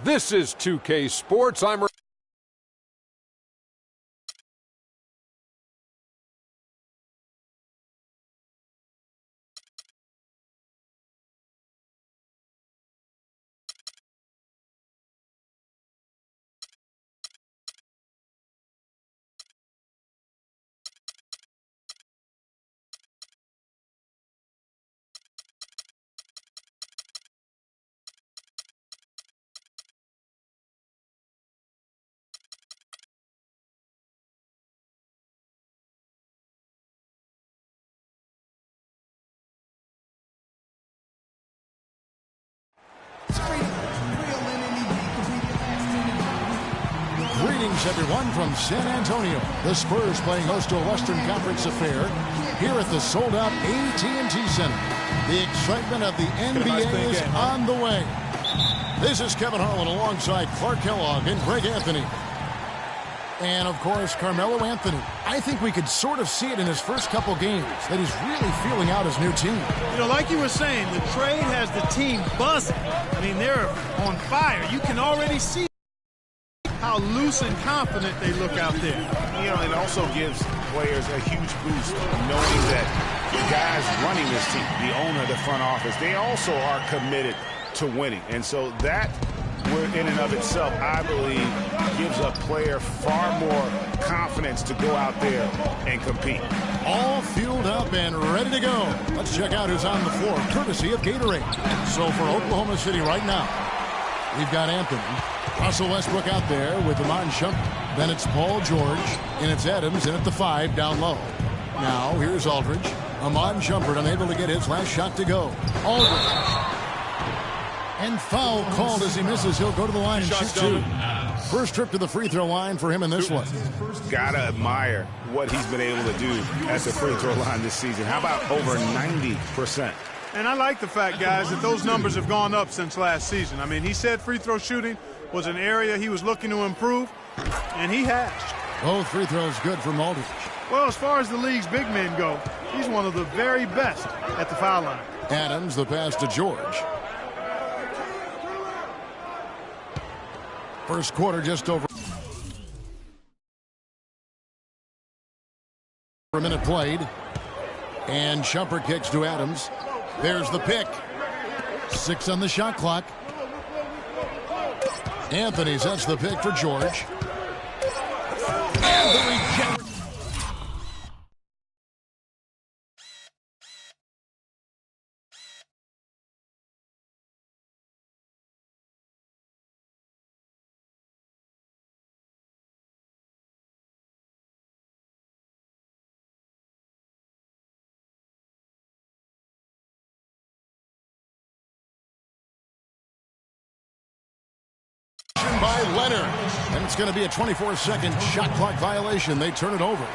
This is 2K Sports. I'm Greetings, everyone, from San Antonio. The Spurs playing host to a Western Conference affair here at the sold-out AT&T Center. The excitement of the NBA is on the way. This is Kevin Harlan alongside Clark Kellogg and Greg Anthony. And, of course, Carmelo Anthony. I think we could sort of see it in his first couple games, that he's really feeling out his new team. You know, like you were saying, the trade has the team buzzing. I mean, they're on fire. You can already see how loose and confident they look out there. You know, it also gives players a huge boost knowing that the guys running this team, the owner, the front office, they also are committed to winning. And so that, in and of itself, I believe, gives a player far more confidence to go out there and compete. All fueled up and ready to go. Let's check out who's on the floor, courtesy of Gatorade. So for Oklahoma City right now, we've got Anthony. Russell Westbrook out there with Iman Shumpert. Then it's Paul George, and it's Adams in at the 5 down low. Now here's Aldridge. Iman Shumpert unable to get his last shot to go. Aldridge. And foul called as he misses. He'll go to the line and shoot two. First trip to the free throw line for him in this one. Gotta admire what he's been able to do at the free throw line this season. How about over 90%? And I like the fact, guys, that those numbers have gone up since last season. I mean, he said free throw shooting was an area he was looking to improve, and he has. Both free throws good from Aldridge. Well, as far as the league's big men go, he's one of the very best at the foul line. Adams, the pass to George. First quarter just over a minute played. And Shumpert kicks to Adams. There's the pick. 6 on the shot clock. Anthony sets the pick for George. And the reject. By Leonard, and it's going to be a 24-second shot clock violation. They turn it over.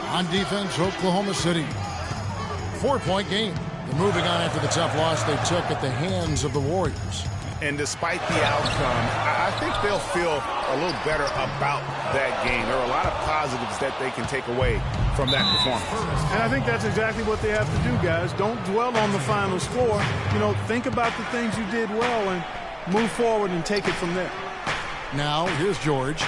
On defense, Oklahoma City. 4-point game. They're moving on after the tough loss they took at the hands of the Warriors. And despite the outcome, I think they'll feel a little better about that game. There are a lot of positives that they can take away from that performance. And I think that's exactly what they have to do, guys. Don't dwell on the final score. You know, think about the things you did well and move forward and take it from there. Now, here's George.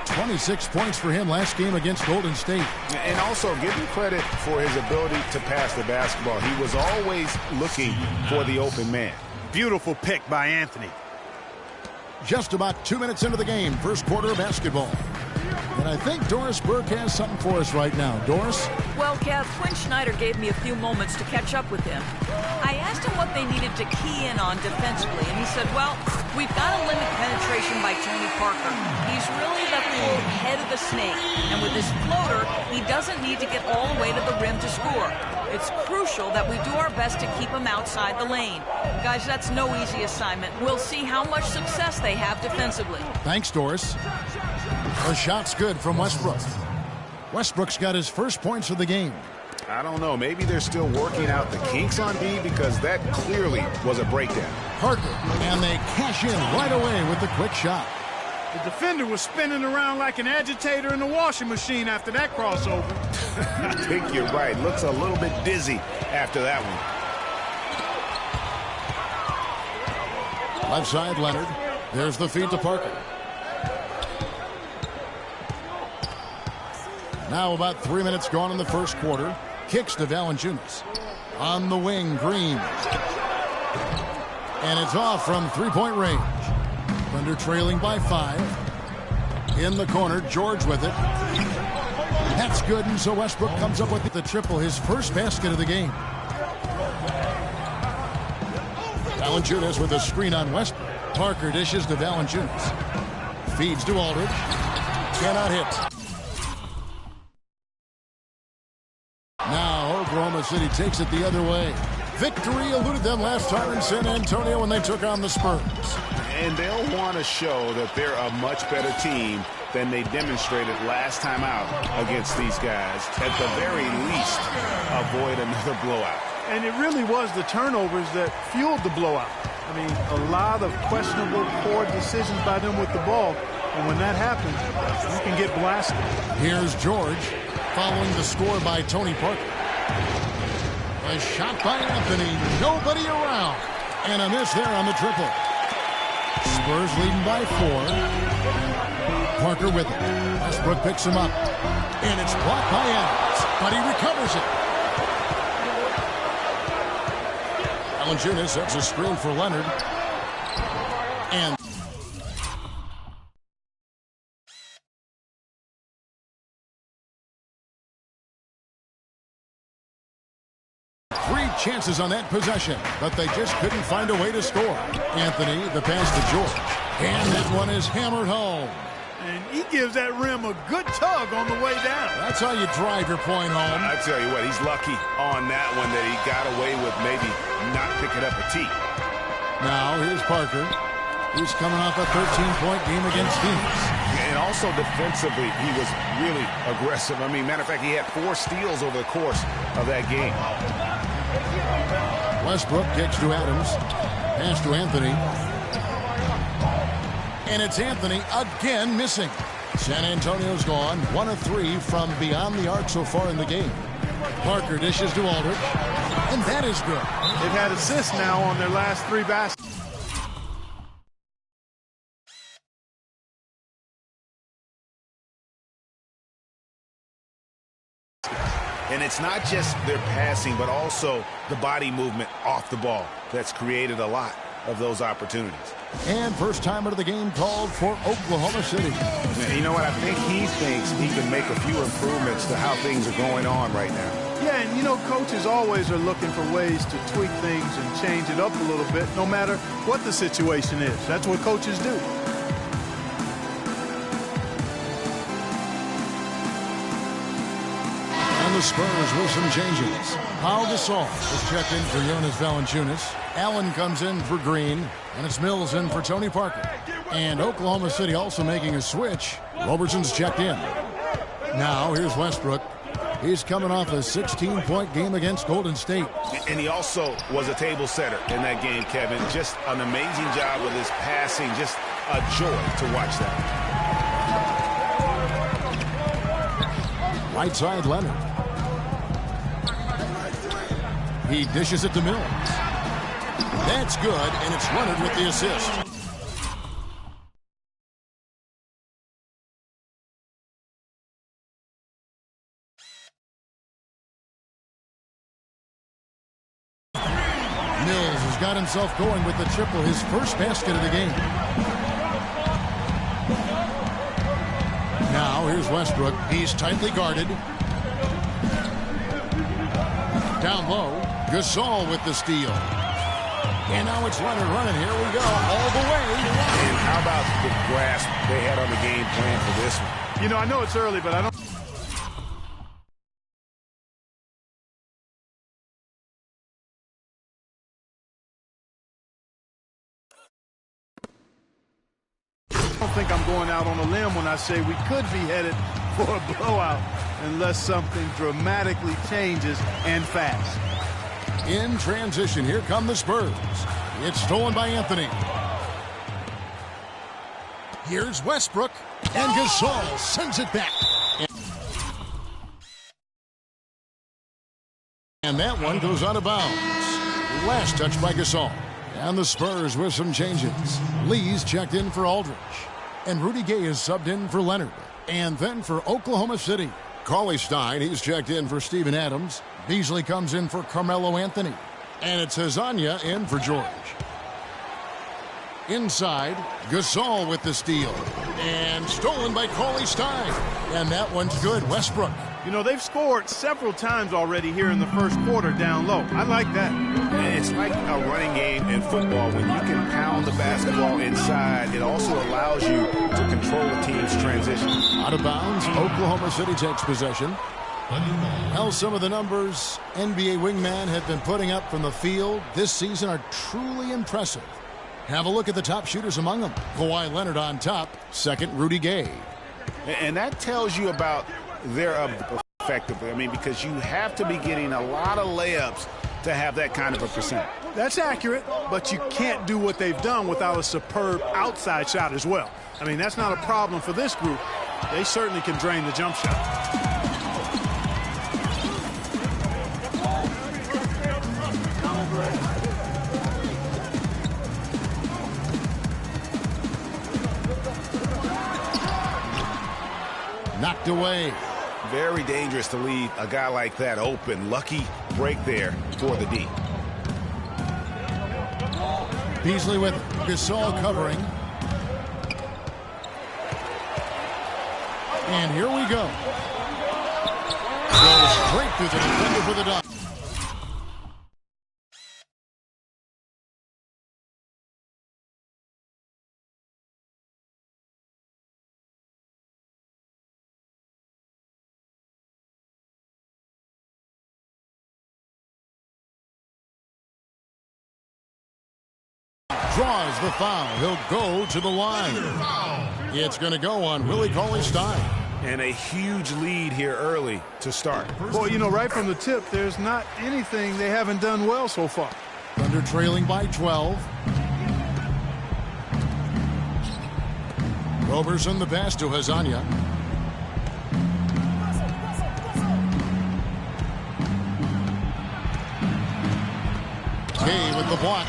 26 points for him last game against Golden State. And also give him credit for his ability to pass the basketball. He was always looking for the open man. Beautiful pick by Anthony. Just about 2 minutes into the game, first quarter of basketball. And I think Doris Burke has something for us right now. Doris? Well, Kev, Quinn Snyder gave me a few moments to catch up with him. I asked him what they needed to key in on defensively, and he said, well, we've got to limit penetration by Tony Parker. He's really the quote head of the snake, and with his floater, he doesn't need to get all the way to the rim to score. It's crucial that we do our best to keep him outside the lane. Guys, that's no easy assignment. We'll see how much success they have defensively. Thanks, Doris. The shot's good from Westbrook. Westbrook's got his first points of the game. I don't know. Maybe they're still working out the kinks on D because that clearly was a breakdown. Parker, and they cash in right away with the quick shot. The defender was spinning around like an agitator in the washing machine after that crossover. I think you're right. Looks a little bit dizzy after that one. Left side, Leonard. There's the feed to Parker. Now about 3 minutes gone in the first quarter. Kicks to Valanciunas. On the wing, Green. And it's off from three-point range. Thunder trailing by 5. In the corner, George with it. That's good, and so Westbrook comes up with the triple, his first basket of the game. Valanciunas with a screen on Westbrook. Parker dishes to Valanciunas. Feeds to Aldridge. Cannot hit. Now Oklahoma City takes it the other way. Victory eluded them last time in San Antonio when they took on the Spurs. And they'll want to show that they're a much better team than they demonstrated last time out against these guys. At the very least, avoid another blowout. And it really was the turnovers that fueled the blowout. I mean, a lot of questionable, poor decisions by them with the ball. And when that happens, you can get blasted. Here's George following the score by Tony Parker. A shot by Anthony. Nobody around. And a miss there on the triple. Spurs leading by 4. Parker with it. Westbrook picks him up. And it's blocked by Adams. But he recovers it. Valanciunas sets a screen for Leonard. And three chances on that possession, but they just couldn't find a way to score. Anthony, the pass to George. And that one is hammered home. And he gives that rim a good tug on the way down. That's how you drive your point home. I tell you what, he's lucky on that one that he got away with maybe not picking up a tee. Now here's Parker. He's coming off a 13-point game against Phoenix. And also defensively, he was really aggressive. I mean, matter of fact, he had 4 steals over the course of that game. Westbrook kicks to Adams. Pass to Anthony. And it's Anthony again missing. San Antonio's gone 1 of 3 from beyond the arc so far in the game. Parker dishes to Aldridge. And that is good. They've had assists now on their last 3 baskets. And it's not just their passing, but also the body movement off the ball that's created a lot of those opportunities. And first timer of the game called for Oklahoma City. You know what? I think he thinks he can make a few improvements to how things are going on right now. Yeah, and you know, coaches always are looking for ways to tweak things and change it up a little bit, no matter what the situation is. That's what coaches do. And the Spurs with some changes. Pau Gasol is checked in for Jonas Valanciunas. Allen comes in for Green. And it's Mills in for Tony Parker. And Oklahoma City also making a switch. Robertson's checked in. Now here's Westbrook. He's coming off a 16-point game against Golden State. And he also was a table setter in that game, Kevin. Just an amazing job with his passing. Just a joy to watch that. Right side, Leonard. He dishes it to Mills. That's good, and it's Leonard with the assist. Mills has got himself going with the triple, his first basket of the game. Now here's Westbrook. He's tightly guarded. Down low, Gasol with the steal. And now it's Leonard running. Here we go, all the way. And how about the grasp they had on the game plan for this one? You know, I know it's early, but I don't think I'm going out on a limb when I say we could be headed for a blowout unless something dramatically changes and fast. In transition, here come the Spurs. It's stolen by Anthony. Here's Westbrook, and Gasol sends it back. And that one goes out of bounds. Last touch by Gasol. And the Spurs with some changes. Lee's checked in for Aldridge. And Rudy Gay is subbed in for Leonard. And then for Oklahoma City, Cauley Stein, he's checked in for Steven Adams. Beasley comes in for Carmelo Anthony. And it's Hezonja in for George. Inside, Gasol with the steal. And stolen by Cauley Stein. And that one's good. Westbrook. You know, they've scored several times already here in the first quarter down low. I like that. It's like a running game in football. When you can pound the basketball inside, it also allows you to control the team's transition. Out of bounds, Oklahoma City takes possession. Well, some of the numbers NBA wingmen have been putting up from the field this season are truly impressive. Have a look at the top shooters among them. Kawhi Leonard on top, second Rudy Gay. And that tells you about their effectively. I mean, because you have to be getting a lot of layups to have that kind of a percent. That's accurate, but you can't do what they've done without a superb outside shot as well. I mean, that's not a problem for this group. They certainly can drain the jump shot. Knocked away. Very dangerous to leave a guy like that open. Lucky break there for the D. Beasley with Gasol covering. And here we go. Goes straight through the defender for the dunk. Draws the foul. He'll go to the line. It's going to go on Willie Cauley-Stein. And a huge lead here early to start. Boy, you know, right from the tip, there's not anything they haven't done well so far. Thunder trailing by 12. Roberson the pass to Hezonja. Gay with the block.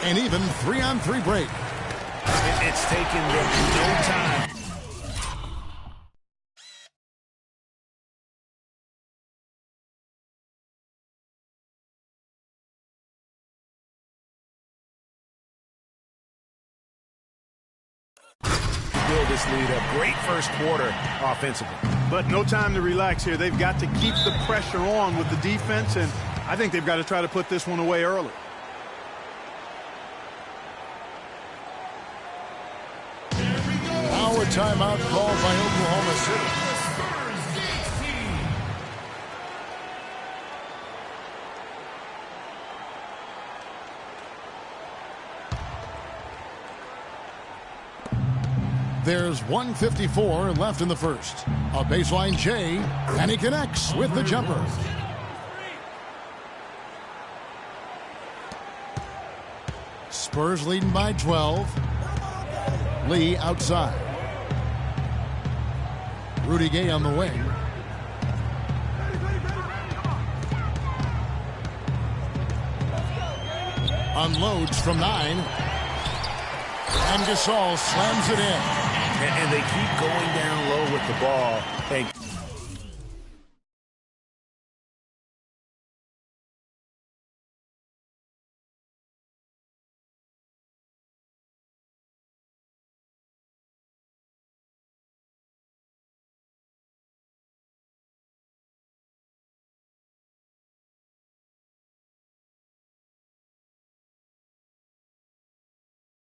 And even 3-on-3 break. It's taken them no time. Build this lead up. Great first quarter offensively. But no time to relax here. They've got to keep the pressure on with the defense, and I think they've got to try to put this one away early. Our timeout called by Oklahoma City. There's 1:54 left in the first. A baseline J, and he connects with the jumper. Spurs leading by 12. Lee outside. Rudy Gay on the wing. Unloads from 9. And Gasol slams it in. And they keep going down low with the ball.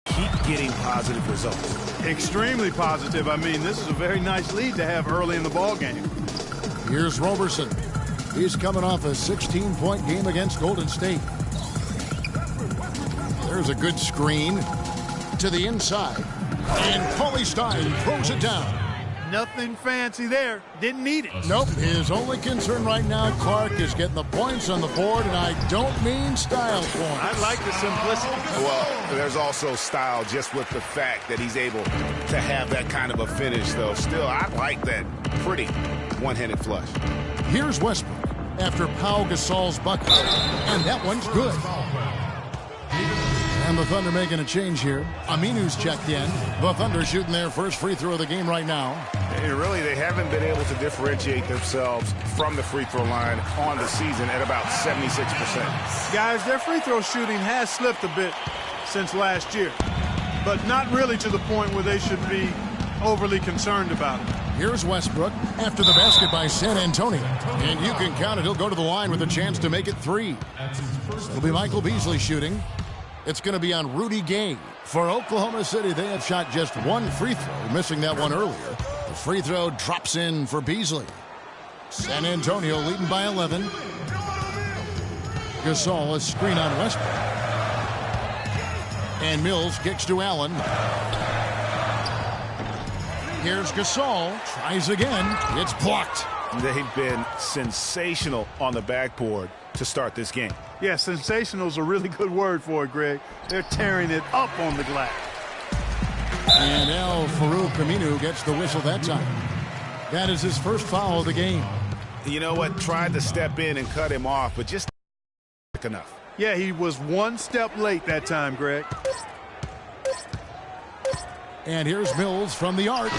Keep getting positive results. Extremely positive. I mean, this is a very nice lead to have early in the ball game. Here's Roberson. He's coming off a 16-point game against Golden State. There's a good screen to the inside. And Cauley-Stein throws it down. Nothing fancy there. Didn't need it. Nope. His only concern right now, Clark, is getting the points on the board, and I don't mean style points. I like the simplicity. Well, there's also style just with the fact that he's able to have that kind of a finish, though. Still, I like that pretty one-handed flush. Here's Westbrook. after Pau Gasol's bucket. And that one's good. And the Thunder making a change here. Aminu's checked in. The Thunder shooting their first free throw of the game right now. And really, they haven't been able to differentiate themselves from the free throw line on the season at about 76%. Guys, their free throw shooting has slipped a bit since last year, but not really to the point where they should be overly concerned about it. Here's Westbrook after the basket by San Antonio. And you can count it. He'll go to the line with a chance to make it 3. It'll be Michael Beasley shooting. It's going to be on Rudy Gay. For Oklahoma City, they have shot just one free throw, missing that one earlier. The free throw drops in for Beasley. San Antonio leading by 11. Gasol, a screen on Westbrook. And Mills kicks to Allen. Here's Gasol. Tries again. It's blocked. They've been sensational on the backboard to start this game. Yeah, sensational is a really good word for it, Greg. They're tearing it up on the glass. And Al-Farouq Aminu gets the whistle that time. That is his first foul of the game. You know what? Tried to step in and cut him off, but just enough. Yeah, he was one step late that time, Greg. And here's Mills from the arc.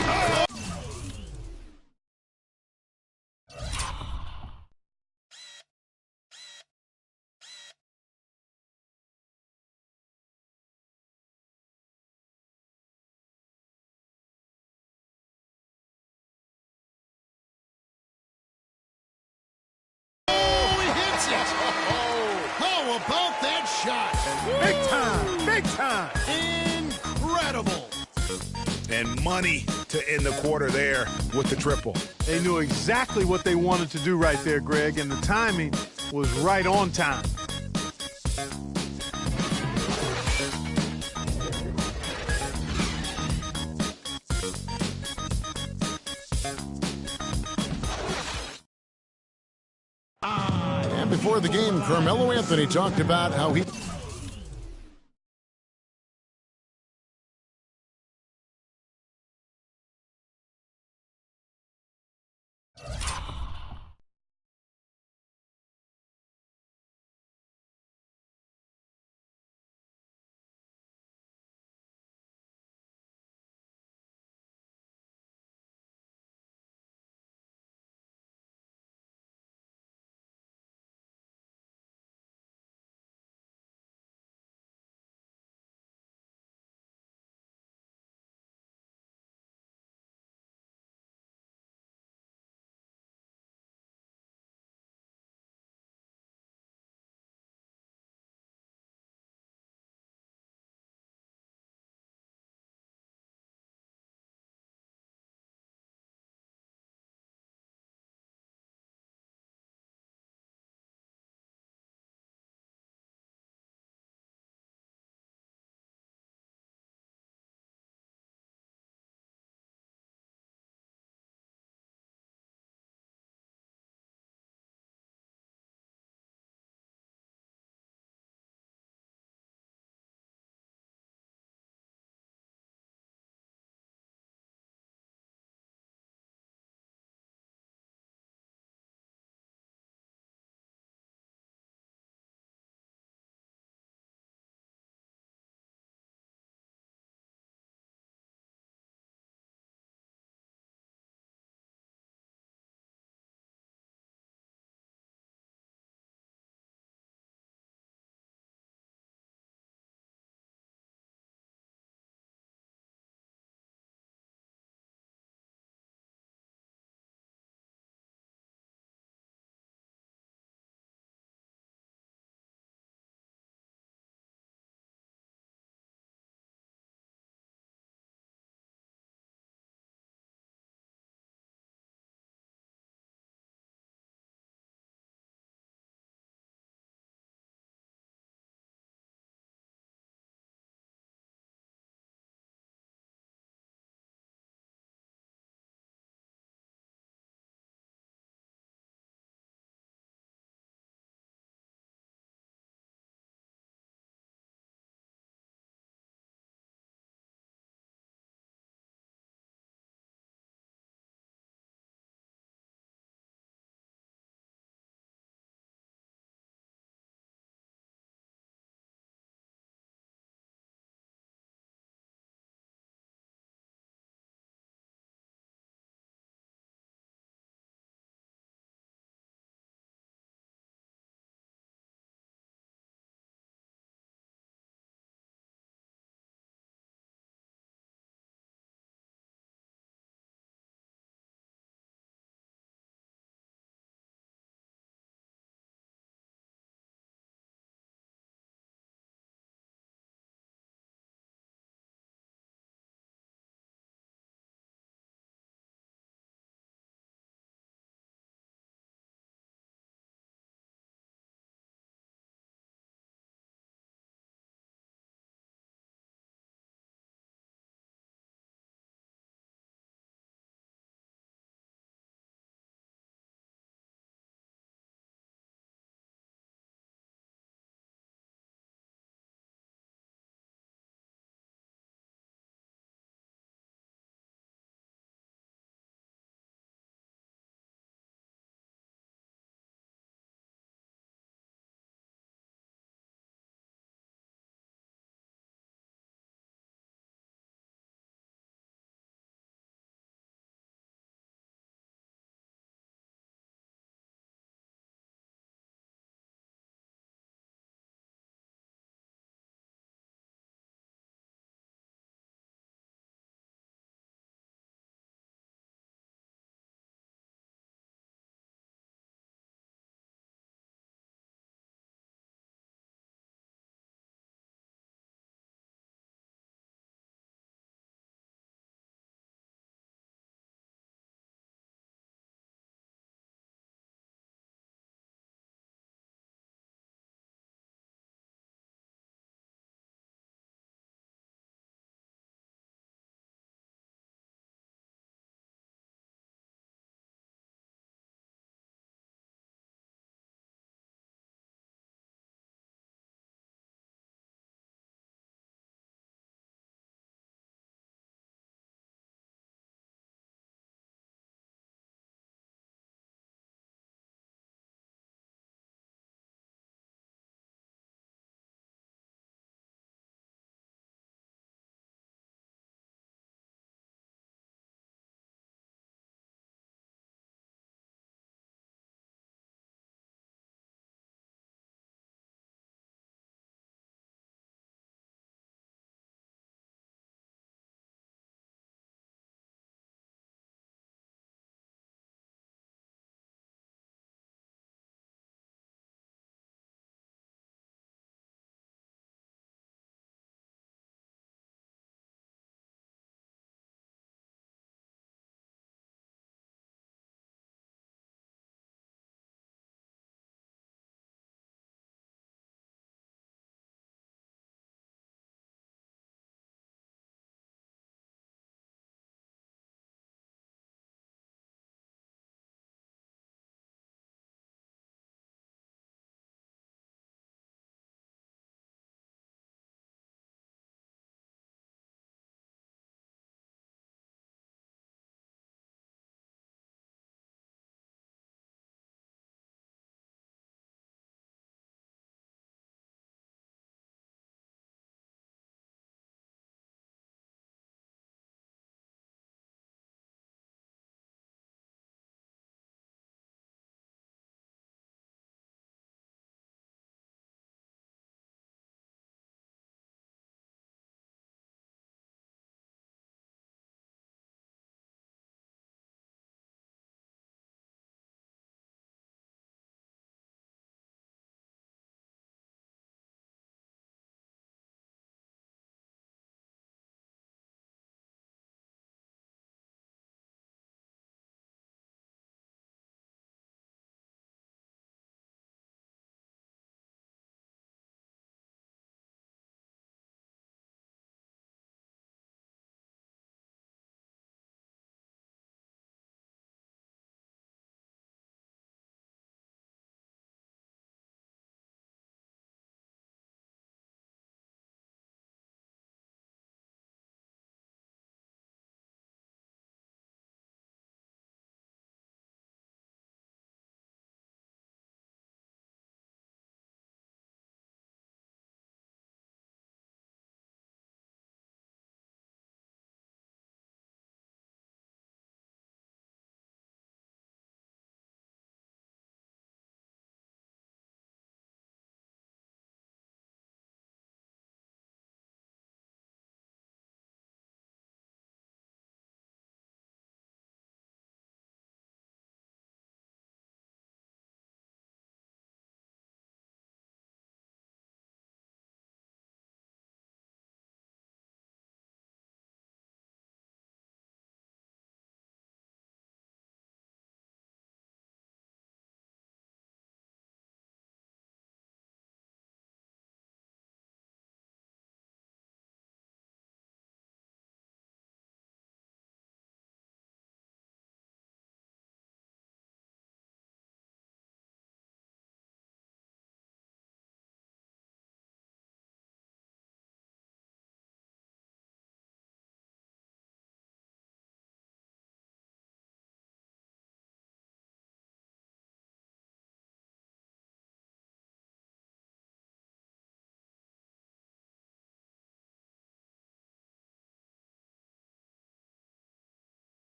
How about that shot? Big time, big time. Incredible. And money to end the quarter there with the triple. They knew exactly what they wanted to do right there, Greg, and the timing was right on time. And before the game, Carmelo Anthony talked about how he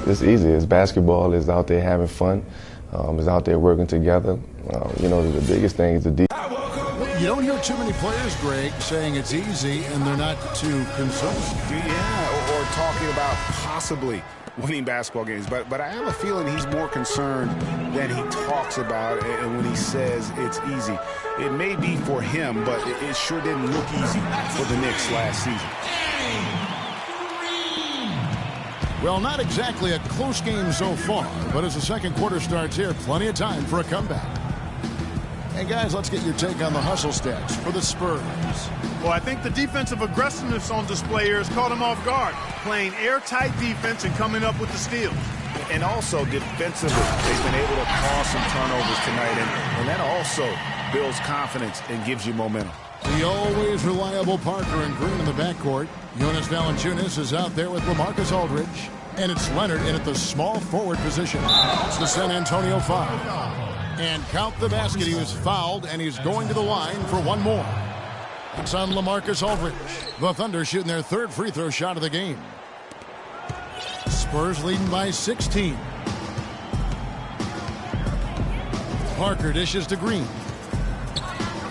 It's easy. It's basketball. It's out there having fun. It's out there working together. You know, the biggest thing is the defense. You don't hear too many players, Greg, saying it's easy and they're not too concerned. Yeah, or talking about possibly winning basketball games. But I have a feeling he's more concerned than he talks about and when he says it's easy. It may be for him, but it sure didn't look easy for the Knicks last season. Well, not exactly a close game so far, but as the second quarter starts here, plenty of time for a comeback. And guys, let's get your take on the hustle stats for the Spurs. Well, I think the defensive aggressiveness on display here has caught them off guard, playing airtight defense and coming up with the steals. And also defensively, they've been able to cause some turnovers tonight, and that also builds confidence and gives you momentum. The always reliable Parker and Green in the backcourt. Jonas Valanciunas is out there with LaMarcus Aldridge. And it's Leonard in at the small forward position. It's the San Antonio foul. And count the basket. He was fouled, and he's going to the line for one more. It's on LaMarcus Aldridge. The Thunder shooting their third free throw shot of the game. Spurs leading by 16. Parker dishes to Green.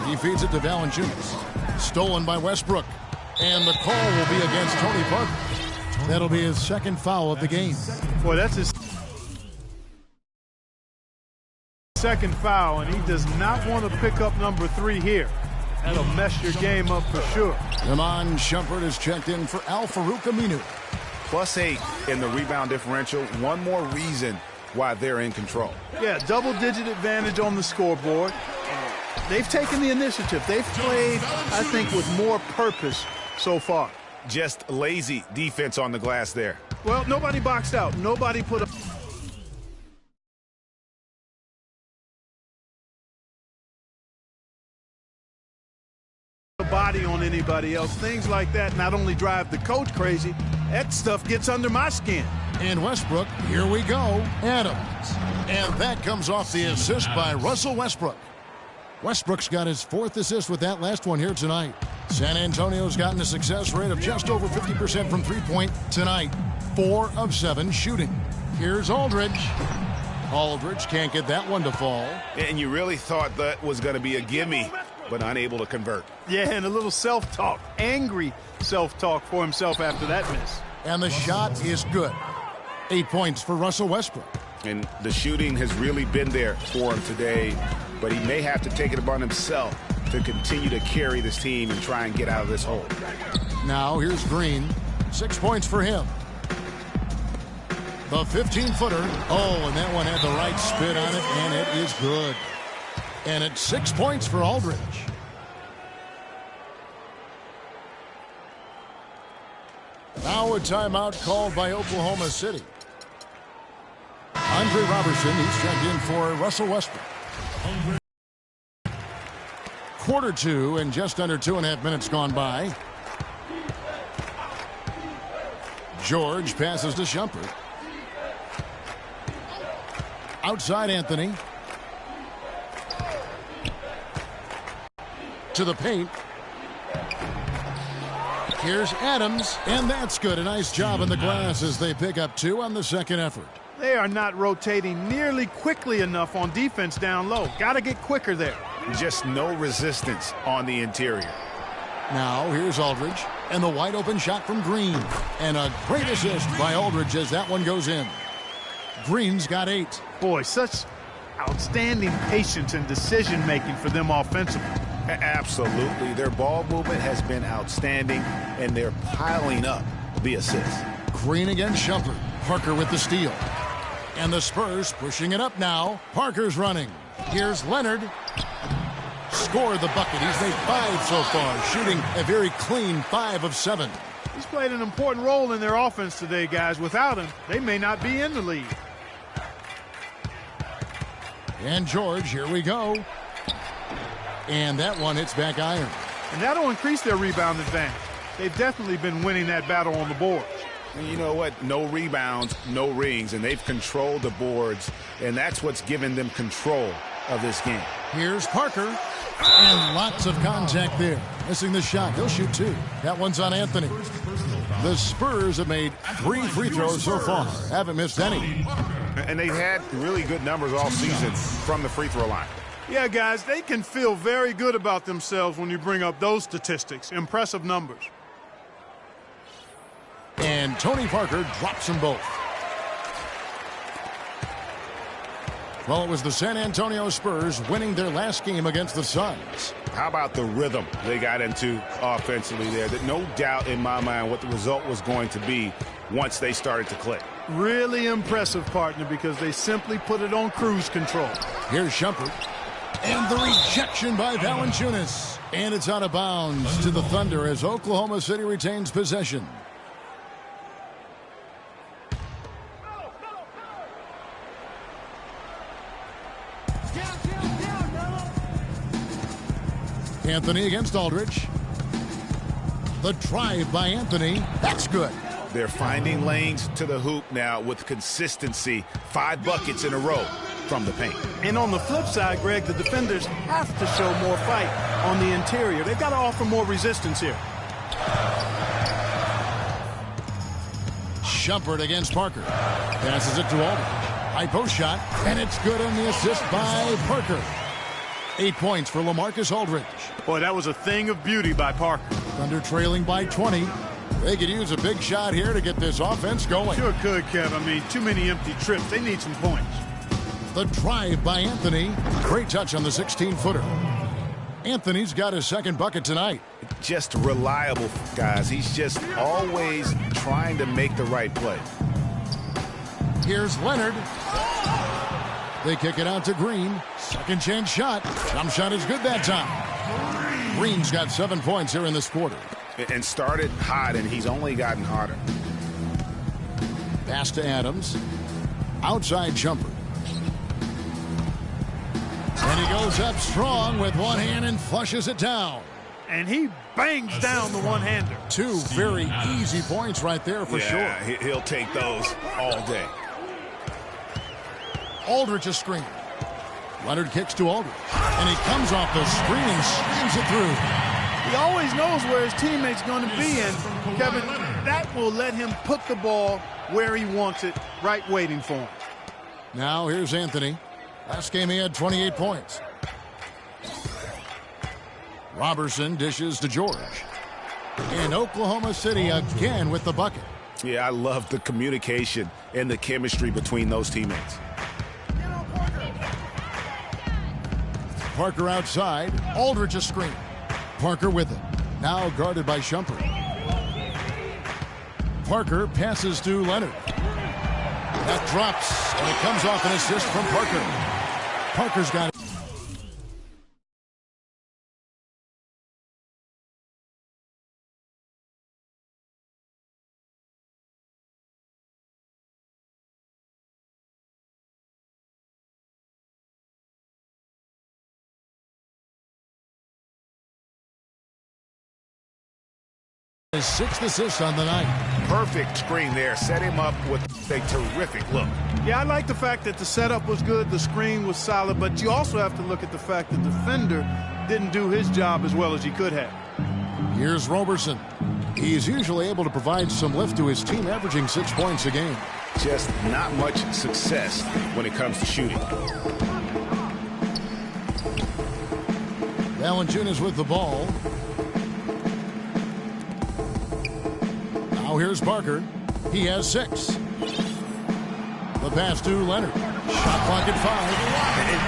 He feeds it to Valanciunas. Stolen by Westbrook. And the call will be against Tony Parker. That'll be his second foul of the game. Boy, that's his second foul, and he does not want to pick up number 3 here. That'll mess your game up for sure. Iman Shumpert is checked in for Al-Farouq Aminu. +8 in the rebound differential. One more reason why they're in control. Yeah, double-digit advantage on the scoreboard. They've taken the initiative. They've played, I think, with more purpose so far. Just lazy defense on the glass there. Well, nobody boxed out. Nobody put a body on anybody else. Things like that not only drive the coach crazy, that stuff gets under my skin. And Westbrook, here we go, Adams. And that comes off the assist by Russell Westbrook. Westbrook's got his 4th assist with that last one here tonight. San Antonio's gotten a success rate of just over 50% from three-point tonight. 4 of 7 shooting. Here's Aldridge. Aldridge can't get that one to fall. And you really thought that was going to be a gimme, but unable to convert. Yeah, and a little self-talk, angry self-talk for himself after that miss. And the shot is good. 8 points for Russell Westbrook. And the shooting has really been there for him today, but he may have to take it upon himself to continue to carry this team and try and get out of this hole. Now here's Green. 6 points for him. The 15-footer. Oh, and that one had the right spin on it, and it is good. And it's 6 points for Aldridge. Now a timeout called by Oklahoma City. Andre Robertson, he's checked in for Russell Westbrook. Quarter 2 and just under 2.5 minutes gone by. George passes to Shumpert. Outside Anthony. To the paint. Here's Adams, and that's good. A nice job in the glass as they pick up 2 on the second effort. They are not rotating nearly quickly enough on defense down low. Got to get quicker there. Just no resistance on the interior. Now here's Aldridge, and the wide open shot from Green. And a great assist by Aldridge as that one goes in. Green's got 8. Boy, such outstanding patience and decision-making for them offensively. Absolutely. Their ball movement has been outstanding, and they're piling up the assists. Green against Shumpert. Parker with the steal. And the Spurs pushing it up now. Parker's running. Here's Leonard. Score the bucket. He's made 5 so far, shooting a very clean 5 of 7. He's played an important role in their offense today, guys. Without him, they may not be in the lead. And George, here we go. And that one hits back iron. And that'll increase their rebound advantage. They've definitely been winning that battle on the boards. And you know what? No rebounds, no rings, and they've controlled the boards, and that's what's given them control of this game. Here's Parker. And lots of contact there. Missing the shot. He'll shoot 2. That one's on Anthony. The Spurs have made 3 free throws so far. Haven't missed any. And they've had really good numbers all season from the free throw line. Yeah, guys, they can feel very good about themselves when you bring up those statistics. Impressive numbers. And Tony Parker drops them both. Well, it was the San Antonio Spurs winning their last game against the Suns. How about the rhythm they got into offensively there? That no doubt in my mind what the result was going to be once they started to click. Really impressive, partner, because they simply put it on cruise control. Here's Shumpert. And the rejection by Valanciunas. And it's out of bounds to the Thunder as Oklahoma City retains possession. Anthony against Aldridge. The drive by Anthony. That's good. They're finding lanes to the hoop now with consistency. 5 buckets in a row from the paint. And on the flip side, Greg, the defenders have to show more fight on the interior. They've got to offer more resistance here. Shumpert against Parker. Passes it to Aldridge. High post shot. And it's good on the assist by Parker. 8 points for LaMarcus Aldridge. Boy, that was a thing of beauty by Parker. Thunder trailing by 20. They could use a big shot here to get this offense going. Sure could, Kev. I mean, too many empty trips. They need some points. The drive by Anthony. Great touch on the 16-footer. Anthony's got his second bucket tonight. Just reliable, guys. He's just always trying to make the right play. Here's Leonard. They kick it out to Green. Second chance shot. Jump shot is good that time. Green's got 7 points here in this quarter. And started hot, and he's only gotten hotter. Pass to Adams. Outside Shumpert. And he goes up strong with one hand and flushes it down. And he bangs down the one-hander. 2 very easy points right there for sure. He'll take those all day. Aldridge a screen. Leonard kicks to Aldridge. And he comes off the screen and screams it through. He always knows where his teammate's going to be, and Kevin, that will let him put the ball where he wants it, right waiting for him. Now here's Anthony. Last game he had 28 points. Robertson dishes to George. And Oklahoma City again with the bucket. Yeah, I love the communication and the chemistry between those teammates. Parker outside. Aldridge a screen. Parker with it. Now guarded by Shumpert. Parker passes to Leonard. That drops, and it comes off an assist from Parker. Parker's got it. His 6th assist on the night. Perfect screen there. Set him up with a terrific look. Yeah, I like the fact that the setup was good, the screen was solid, but you also have to look at the fact that the defender didn't do his job as well as he could have. Here's Robertson. He's usually able to provide some lift to his team, averaging 6 points a game. Just not much success when it comes to shooting. Valanciunas with the ball. Now here's Parker. He has 6. The pass to Leonard. Shot clock at 5.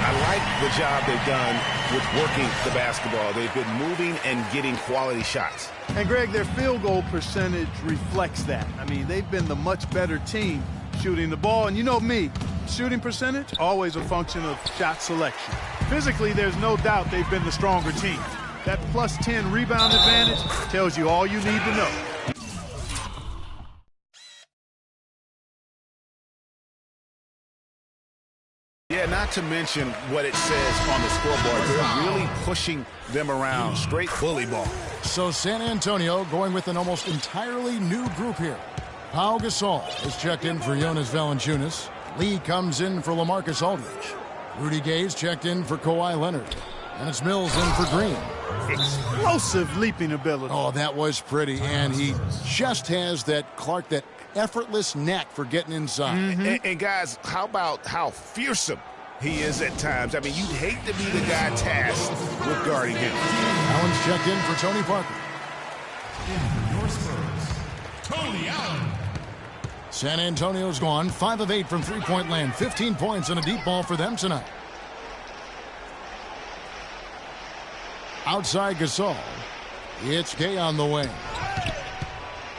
I like the job they've done with working the basketball. They've been moving and getting quality shots. And, Greg, their field goal percentage reflects that. I mean, they've been the much better team shooting the ball. And you know me, shooting percentage, always a function of shot selection. Physically, there's no doubt they've been the stronger team. That plus 10 rebound advantage tells you all you need to know. Yeah, not to mention what it says on the scoreboard. They're really pushing them around. Straight bully ball. So San Antonio going with an almost entirely new group here. Pau Gasol is checked in for Jonas Valanciunas. Lee comes in for LaMarcus Aldridge. Rudy Gay's checked in for Kawhi Leonard. And it's Mills in for Green. Explosive leaping ability. Oh, that was pretty. And he just has that effortless knack for getting inside. And guys, how about how fearsome he is at times? I mean, you'd hate to be the guy tasked with guarding him. Allen's checked in for Tony Parker. Tony Allen. San Antonio's gone 5 of 8 from three-point land. 15 points and a deep ball for them tonight. Outside Gasol. It's Gay on the wing.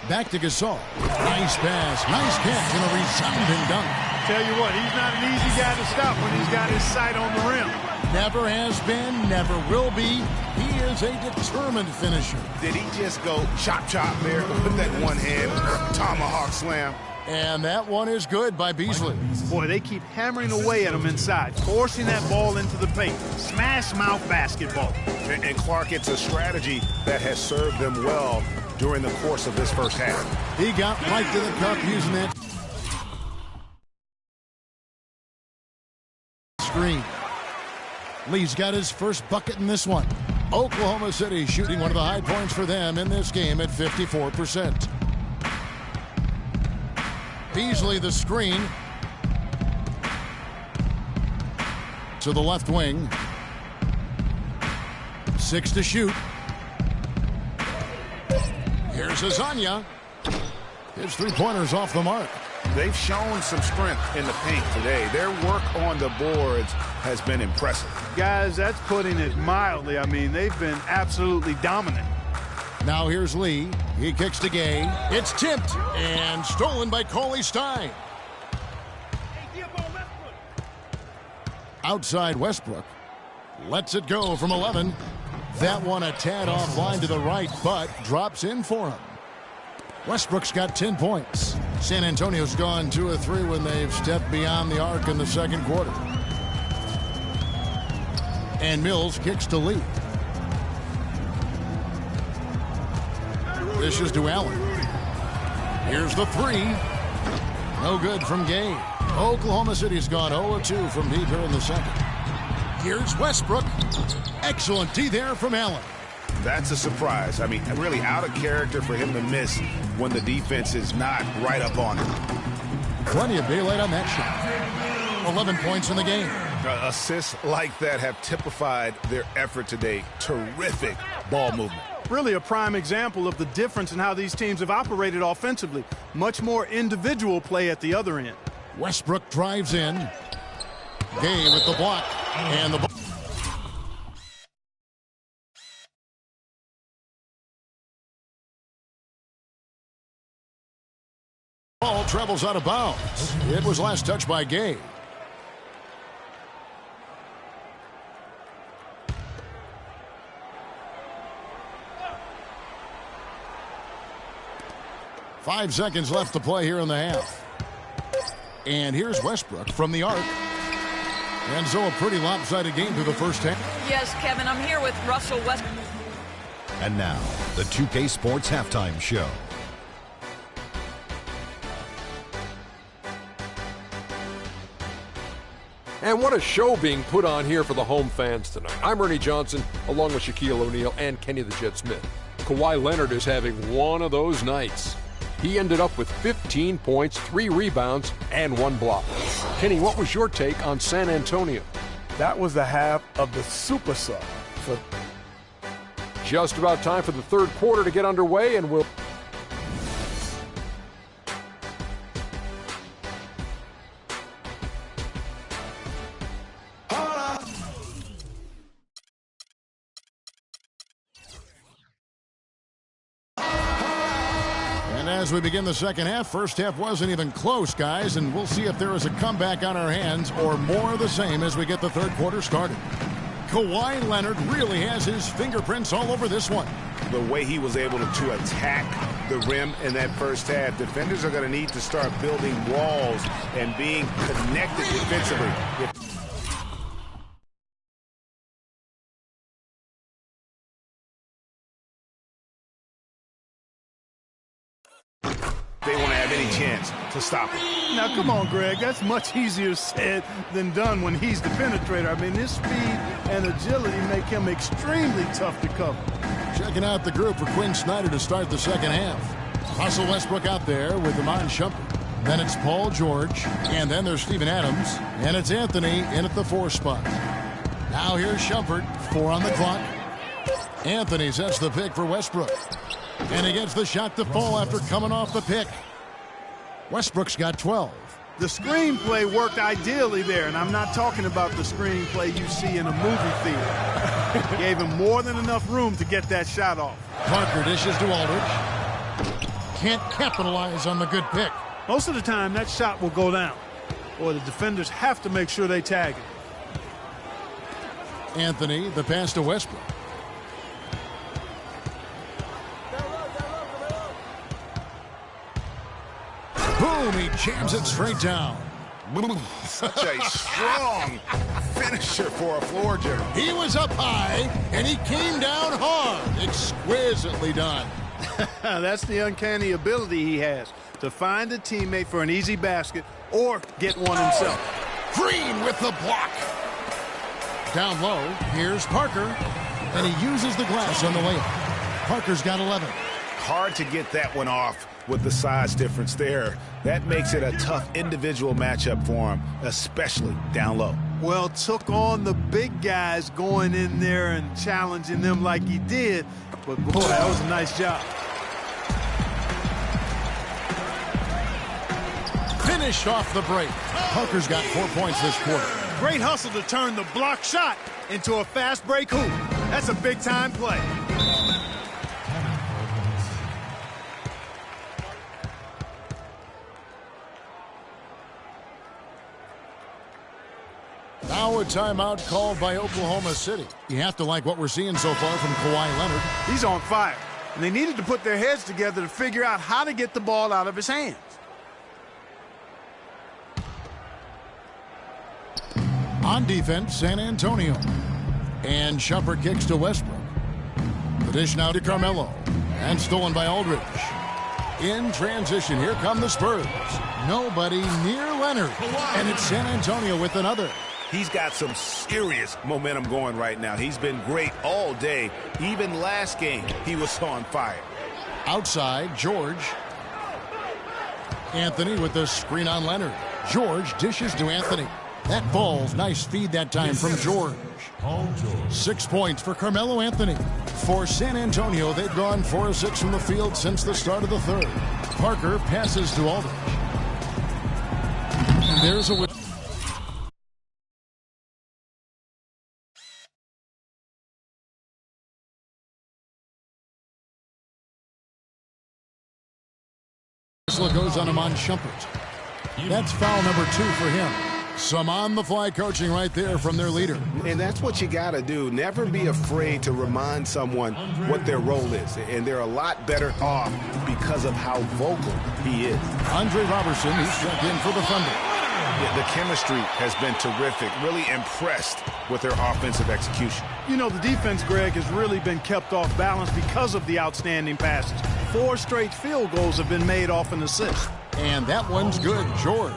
Back to Gasol. Nice pass. Nice catch and a resounding dunk. Tell you what, he's not an easy guy to stop when he's got his sight on the rim. Never has been, never will be. He is a determined finisher. Did he just go chop there with that one hand tomahawk slam? And that one is good by Beasley. Boy, they keep hammering away at him inside, forcing that ball into the paint. Smash mouth basketball. And Clark, it's a strategy that has served them well during the course of this first half. He got right to the cup using that screen. Lee's got his first bucket in this one. Oklahoma City shooting one of the high points for them in this game at 54%. Beasley the screen to the left wing. 6 to shoot. Here's Azania. His three-pointer's off the mark. They've shown some strength in the paint today. Their work on the boards has been impressive. Guys, that's putting it mildly. I mean, they've been absolutely dominant. Now here's Lee. He kicks to Gay. It's tipped and stolen by Cauley Stein. Outside Westbrook. Lets it go from 11. That one a tad offline to the right, but drops in for him. Westbrook's got 10 points. San Antonio's gone 2 of 3 when they've stepped beyond the arc in the second quarter. And Mills kicks to Lee. This is to Allen. Here's the 3. No good from Gay. Oklahoma City's gone 0-2 from deep here in the second. Here's Westbrook. Excellent D there from Allen. That's a surprise. I mean, really out of character for him to miss when the defense is not right up on him. Plenty of daylight on that shot. 11 points in the game. Assists like that have typified their effort today. Terrific ball movement. Really a prime example of the difference in how these teams have operated offensively. Much more individual play at the other end. Westbrook drives in. Gay with the block. And the ball travels out of bounds. It was last touched by Gay. Five seconds left to play here in the half. And here's Westbrook from the arc. And so a pretty lopsided game through the first half. Yes, Kevin, I'm here with Russell Westbrook. And now, the 2K Sports Halftime Show. And what a show being put on here for the home fans tonight. I'm Ernie Johnson, along with Shaquille O'Neal and Kenny the Jet Smith. Kawhi Leonard is having one of those nights. He ended up with 15 points, 3 rebounds, and 1 block. Kenny, what was your take on San Antonio? That was the half of the super sub. Just about time for the third quarter to get underway, and we'll... As we begin the second half, first half wasn't even close, guys, and we'll see if there is a comeback on our hands or more of the same as we get the third quarter started. Kawhi Leonard really has his fingerprints all over this one. The way he was able to attack the rim in that first half, defenders are going to need to start building walls and being connected defensively. They want to have any chance to stop him. Now, come on, Greg. That's much easier said than done when he's the penetrator. I mean, his speed and agility make him extremely tough to cover. Checking out the group for Quinn Snyder to start the second half. Russell Westbrook out there with Iman Shumpert. Then it's Paul George. And then there's Steven Adams. And it's Anthony in at the 4 spot. Now here's Shumpert. 4 on the clock. Anthony sets the pick for Westbrook. And he gets the shot to fall after coming off the pick. Westbrook's got 12. The screenplay worked ideally there, and I'm not talking about the screenplay you see in a movie theater. Gave him more than enough room to get that shot off. Parker dishes to Aldridge. Can't capitalize on the good pick. Most of the time, that shot will go down, or the defenders have to make sure they tag it. Anthony, the pass to Westbrook. Boom, he jams it straight down. Such a strong finisher for a floor general. He was up high, and he came down hard. Exquisitely done. That's the uncanny ability he has, to find a teammate for an easy basket or get one himself. Green with the block. Down low, here's Parker, and he uses the glass on the layup. Parker's got 11. Hard to get that one off with the size difference there. That makes it a tough individual matchup for him, especially down low. Well, took on the big guys going in there and challenging them like he did. But, boy, that was a nice job. Finished off the break. Parker's got 4 points this quarter. Great hustle to turn the block shot into a fast break hoop. That's a big-time play. Now a timeout called by Oklahoma City. You have to like what we're seeing so far from Kawhi Leonard. He's on fire, and they needed to put their heads together to figure out how to get the ball out of his hands. On defense, San Antonio. And Shumpert kicks to Westbrook. The dish now to Carmelo. And stolen by Aldridge. In transition, here come the Spurs. Nobody near Leonard. And it's San Antonio with another. He's got some serious momentum going right now. He's been great all day. Even last game, he was on fire. Outside, George. Anthony with the screen on Leonard. George dishes to Anthony. That falls. Nice feed that time from George. 6 points for Carmelo Anthony. For San Antonio, they've gone 4 of 6 from the field since the start of the third. Parker passes to Aldridge. And there's a... goes on Iman Shumpert. That's foul number 2 for him. Some on-the-fly coaching right there from their leader. And that's what you got to do. Never be afraid to remind someone what their role is. And they're a lot better off because of how vocal he is. Andre Robertson, he's checked in for the Thunder. Yeah, the chemistry has been terrific. Really impressed with their offensive execution. You know, the defense, Greg, has really been kept off balance because of the outstanding passes. 4 straight field goals have been made off an assist. And that one's good, George.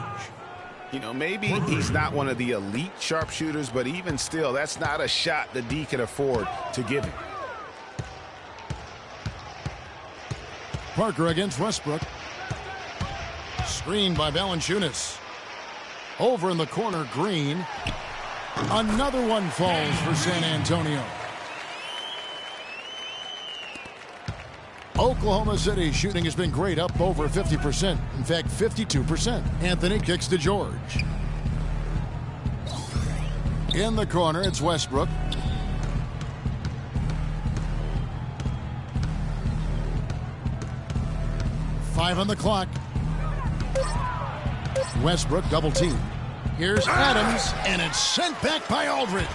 You know, maybe he's not one of the elite sharpshooters, but even still, that's not a shot the D can afford to give him. Parker against Westbrook. Screened by Valanciunas. Over in the corner, Green. Another one falls for San Antonio. Oklahoma City shooting has been great, up over 50%. In fact, 52%. Anthony kicks to George. In the corner, it's Westbrook. Five on the clock. Westbrook double team. Here's Adams, and it's sent back by Aldridge.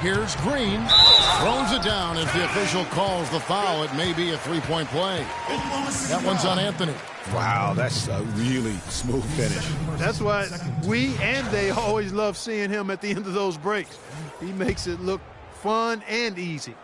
Here's Green. Throws it down as the official calls the foul. It may be a three-point play. That one's on Anthony. Wow, that's a really smooth finish. That's why we and they always love seeing him at the end of those breaks. He makes it look fun and easy.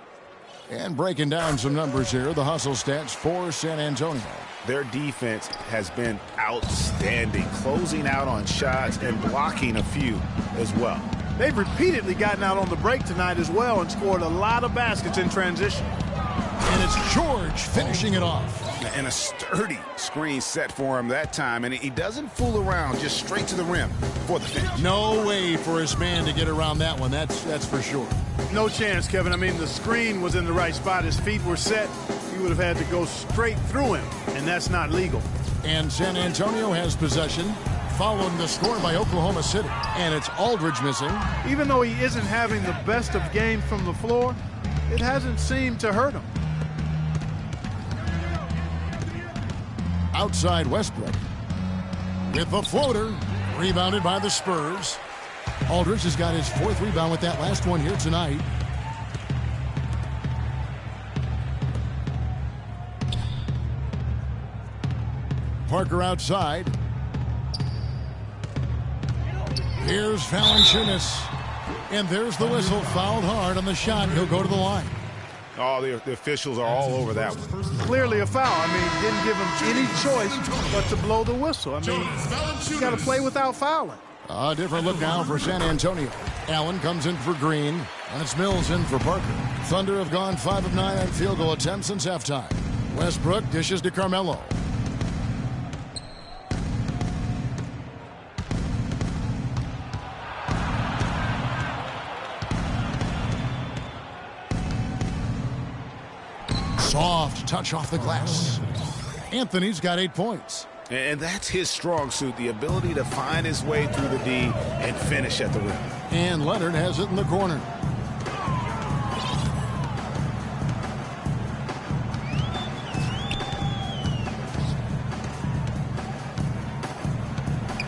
And breaking down some numbers here, the hustle stats for San Antonio. their defense has been outstanding, closing out on shots and blocking a few as well. They've repeatedly gotten out on the break tonight as well and scored a lot of baskets in transition. And it's George finishing it off. And a sturdy screen set for him that time, and he doesn't fool around, just straight to the rim for the finish. No way for his man to get around that one, that's for sure. No chance, Kevin. I mean, the screen was in the right spot. His feet were set. He would have had to go straight through him, and that's not legal. And San Antonio has possession, following the score by Oklahoma City. And it's Aldridge missing. Even though he isn't having the best of games from the floor, it hasn't seemed to hurt him. Outside Westbrook with the floater, rebounded by the Spurs. Aldridge has got his 4th rebound with that last one here tonight. Parker outside. Here's Valanciunas. And there's the whistle, fouled hard on the shot. He'll go to the line. Oh, the officials are all over that one. Clearly a foul. I mean, didn't give him any choice but to blow the whistle. I mean, you got to play without fouling. A different look now for San Antonio. Allen comes in for Green, and it's Mills in for Parker. Thunder have gone 5 of 9 on field goal attempts since halftime. Westbrook dishes to Carmelo. Soft touch off the glass. Anthony's got 8 points. And that's his strong suit, the ability to find his way through the D and finish at the rim. And Leonard has it in the corner.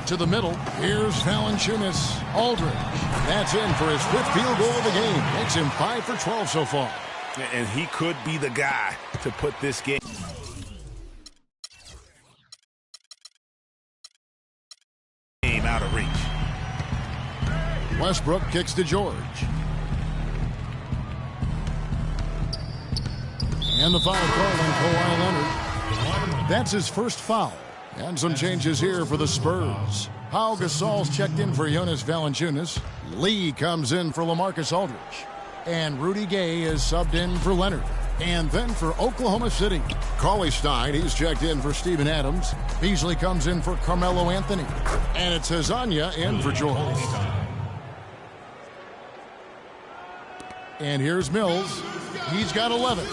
To the middle. Here's Valanciunas. Aldridge. That's in for his 5th field goal of the game. Makes him 5 for 12 so far. And he could be the guy to put this game out of reach. Westbrook kicks to George. And the foul call on Kawhi Leonard. That's his first foul. And some changes here for the Spurs. Pau Gasol's checked in for Jonas Valanciunas. Lee comes in for LaMarcus Aldridge. And Rudy Gay is subbed in for Leonard. And then for Oklahoma City, Cauley-Stein, he's checked in for Steven Adams. Beasley comes in for Carmelo Anthony. And it's Hezonja in for George. And here's Mills. He's got 11.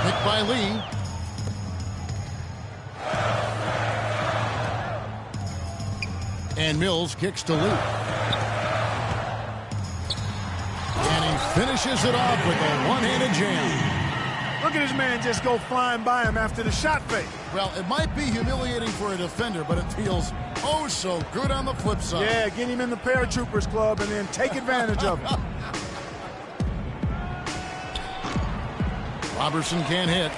Picked by Lee. And Mills kicks to Lee. And he finishes it off with a one-handed jam. Look at this man just go flying by him after the shot fake. Well, it might be humiliating for a defender, but it feels oh so good on the flip side. Yeah, get him in the paratroopers club and then take advantage of it. Robertson can't hit.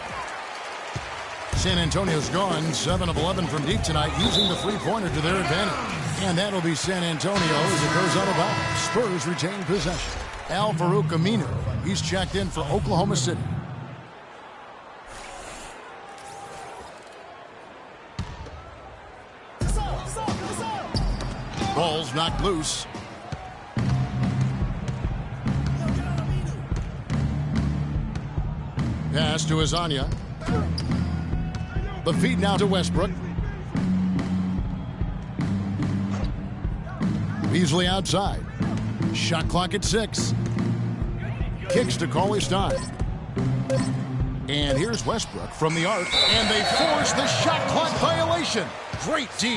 San Antonio's gone 7 of 11 from deep tonight, using the three-pointer to their advantage. And that'll be San Antonio as it goes out of bounds. Spurs retain possession. Al-Farouq Aminu, he's checked in for Oklahoma City. Ball's knocked loose. Pass to Hezonja. The feed now to Westbrook. Beasley outside. Shot clock at 6. Kicks to Cauley-Stein. And here's Westbrook from the arc. And they force the shot clock violation. Great D.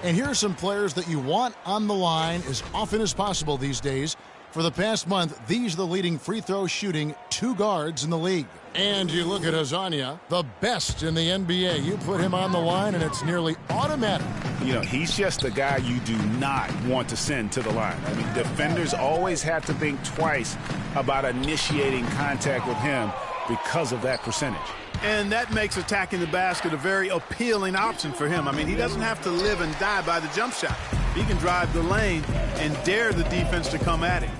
And here are some players that you want on the line as often as possible these days. For the past month, these are the leading free throw shooting 2 guards in the league. And you look at Hezonja, the best in the NBA. You put him on the line, and it's nearly automatic. You know, he's just the guy you do not want to send to the line. I mean, defenders always have to think twice about initiating contact with him because of that percentage. And that makes attacking the basket a very appealing option for him. I mean, he doesn't have to live and die by the jump shot. He can drive the lane and dare the defense to come at him.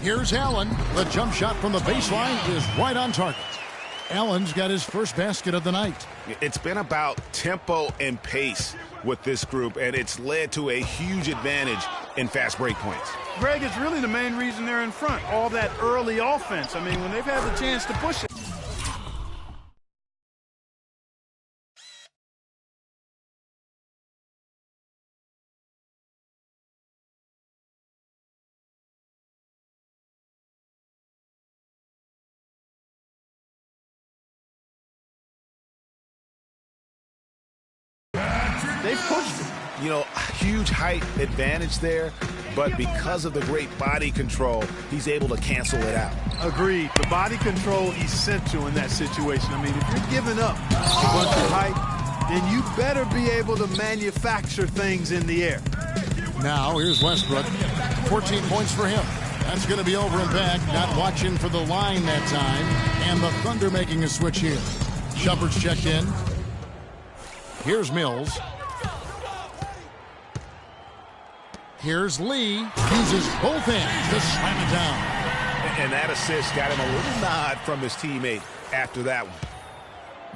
Here's Allen. The jump shot from the baseline is right on target. Allen's got his first basket of the night. It's been about tempo and pace with this group, and it's led to a huge advantage in fast break points. Greg, it's really the main reason they're in front. All that early offense. I mean, when they've had the chance to push it. They pushed it. You know, huge height advantage there, but because of the great body control, he's able to cancel it out. Agreed. The body control essential in that situation. I mean, if you're giving up a bunch of height, then you better be able to manufacture things in the air. Now, here's Westbrook. 14 points for him. That's going to be over and back. Not watching for the line that time. And the Thunder making a switch here. Shumpert's checked in. Here's Mills. Here's Lee. Uses both hands to slam it down. And that assist got him a little nod from his teammate after that one.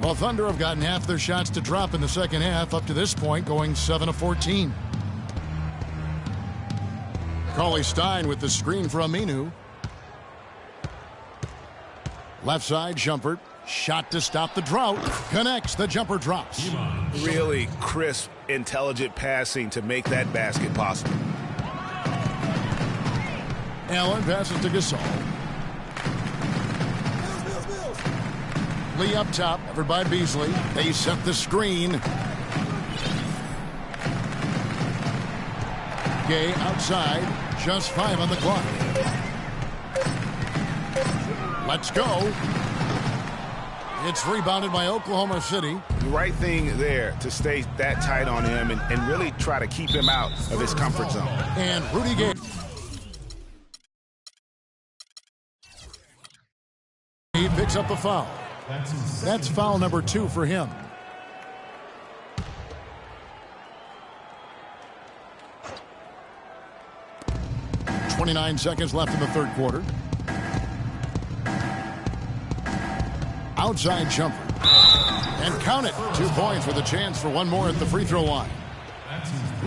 Well, Thunder have gotten half their shots to drop in the second half up to this point, going 7 of 14. Cauley-Stein with the screen for Aminu. Left side, Shumpert. Shot to stop the drought. Connects. The jumper drops. Really crisp, intelligent passing to make that basket possible. Allen passes to Gasol. Lee up top, covered by Beasley. They set the screen. Gay outside. Just 5 on the clock. Let's go. It's rebounded by Oklahoma City. The right thing there to stay that tight on him and really try to keep him out of his comfort zone. And Rudy Gay. He picks up the foul. That's foul number 2 for him. .29 seconds left in the third quarter. Outside jumper. And count it. 2 points with a chance for one more at the free throw line.